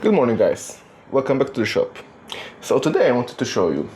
Good morning, guys. Welcome back to the shop. So today I wanted to show you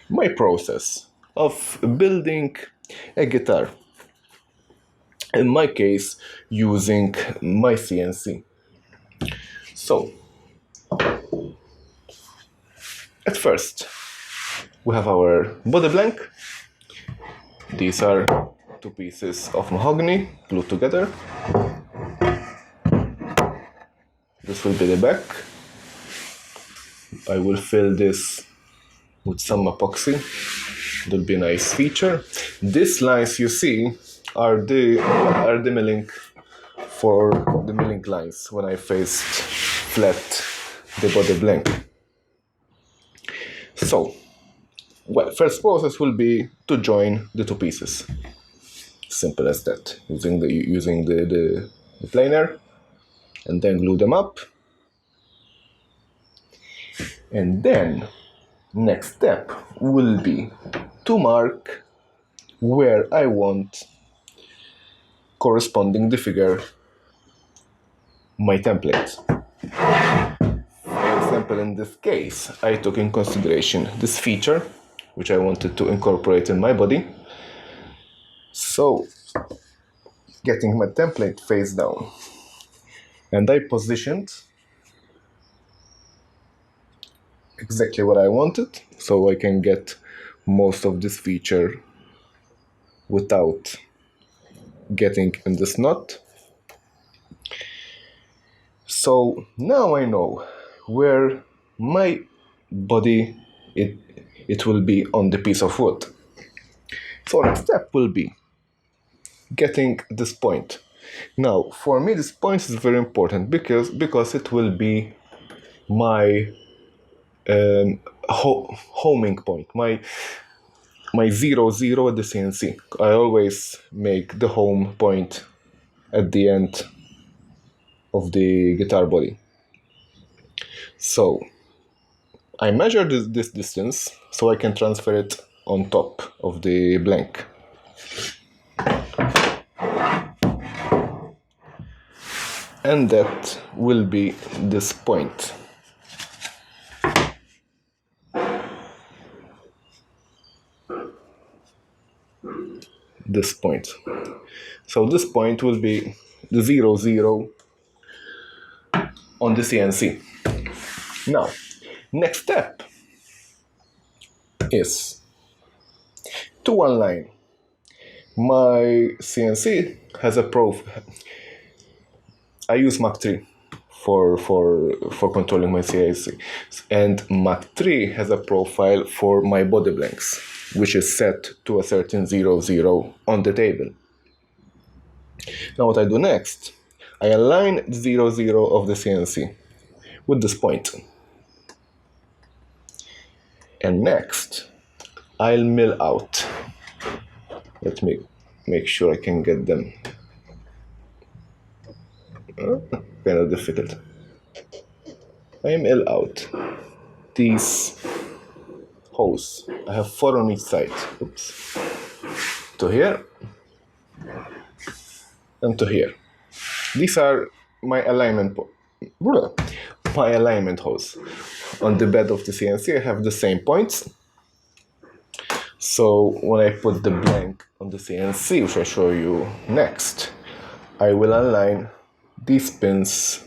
my process of building a guitar. In my case, using my CNC. So, at first, we have our body blank. These are two pieces of mahogany glued together. This will be the back. I will fill this with some epoxy. It will be a nice feature. These lines you see are the milling for the milling lines when I faced flat the body blank. So, first process will be to join the two pieces. Simple as that. Using the planer, and then glue them up. And then next step will be to mark where I want corresponding the figure my template. For example, in this case, I took in consideration this feature which I wanted to incorporate in my body. So, getting my template face down, and I positioned exactly what I wanted, so I can get most of this feature without getting in this knot. So now I know where my body it will be on the piece of wood. So next step will be getting this point. Now, for me, this point is very important because it will be my homing point, my 0, 0 at the CNC. I always make the home point at the end of the guitar body. So I measure this distance so I can transfer it on top of the blank. And that will be this point. This point. So this point will be the 0, 0 on the CNC. Now, next step is to align. My CNC has a I use Mach 3 for controlling my CNC, and Mach 3 has a profile for my body blanks, which is set to a certain 0, 0 on the table. Now what I do next, I align 0, 0 of the CNC with this point. And next, I'll mill out. Let me make sure I can get them. Kind of difficult. I mill out these holes. I have 4 on each side. Oops. To here and to here. These are my alignment holes. On the bed of the CNC, I have the same points. So when I put the blank on the CNC, which I'll show you next, I will align these pins.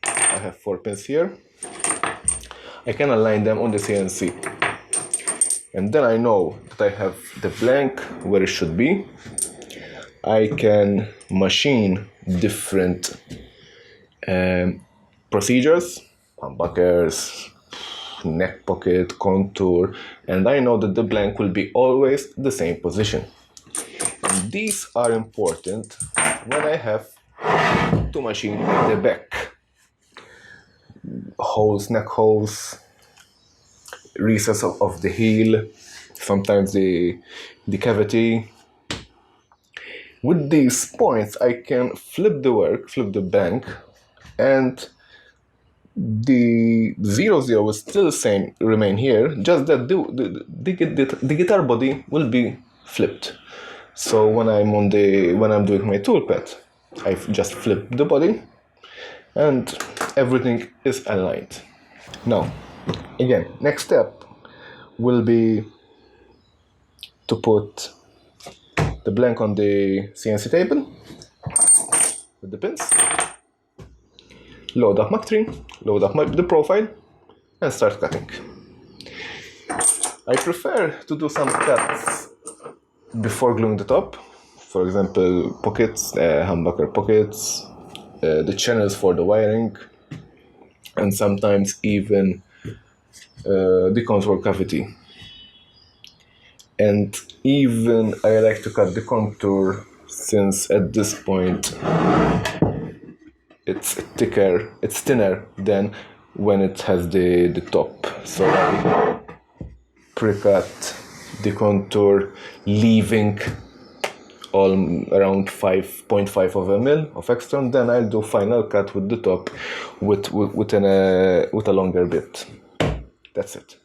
I have 4 pins here. I can align them on the CNC. And then I know that I have the blank where it should be. I can machine different procedures, humbuckers, neck pocket, contour, and I know that the blank will be always the same position. And these are important when I have to machine the back. Holes, neck holes, recess of the heel, sometimes the cavity. With these points, I can flip the blank, and the 0, 0 will still remain here, just that the guitar body will be flipped. So when I'm doing my toolpath, I've just flipped the body and everything is aligned. Now, again, next step will be to put the blank on the CNC table with the pins, load up Mach 3, load up the profile, and start cutting. I prefer to do some cuts before gluing the top. For example, pockets, humbucker pockets, the channels for the wiring, and sometimes even the contour cavity. And even I like to cut the contour, since at this point it's thicker, it's thinner than when it has the top. So I pre-cut the contour, leaving all around 5.5 of a mil of extra, and then I'll do final cut with the top with a longer bit. That's it.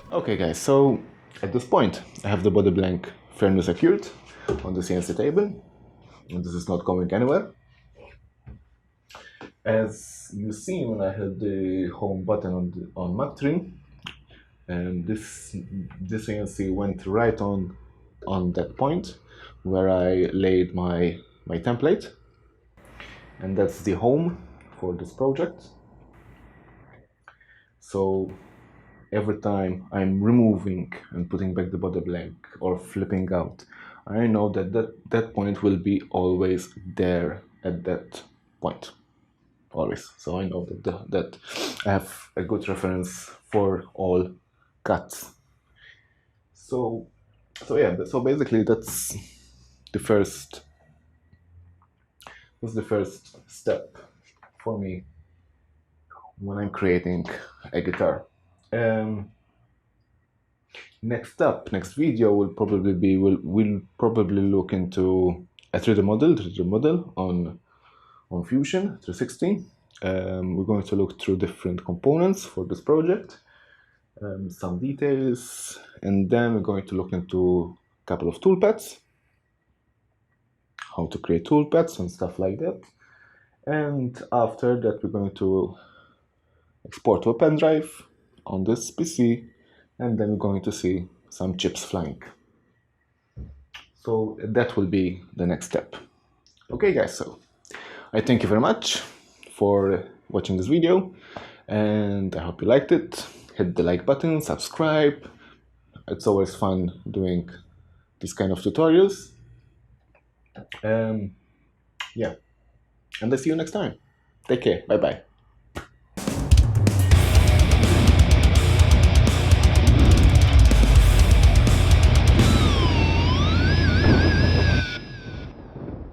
Okay guys, so at this point I have the body blank firmly secured on the CNC table, and this is not going anywhere. As you see, when I hit the home button on Mach 3, and this CNC went right on that point where I laid my template, and that's the home for this project. So every time I'm removing and putting back the body blank or flipping out, I know that point will be always there at that point, always. So I know that I have a good reference for all cuts. So yeah, so basically that's the first step for me when I'm creating a guitar. Next video will probably be we'll probably look into a 3D model on Fusion 360. We're going to look through different components for this project, some details, and then we're going to look into a couple of toolpaths, how to create toolpaths and stuff like that. And after that, we're going to export to a pen drive on this PC, and then we're going to see some chips flying. So that will be the next step. Okay guys, so I thank you very much for watching this video, and I hope you liked it. Hit the like button, subscribe. It's always fun doing this kind of tutorials. Yeah, and I'll see you next time. Take care, bye bye.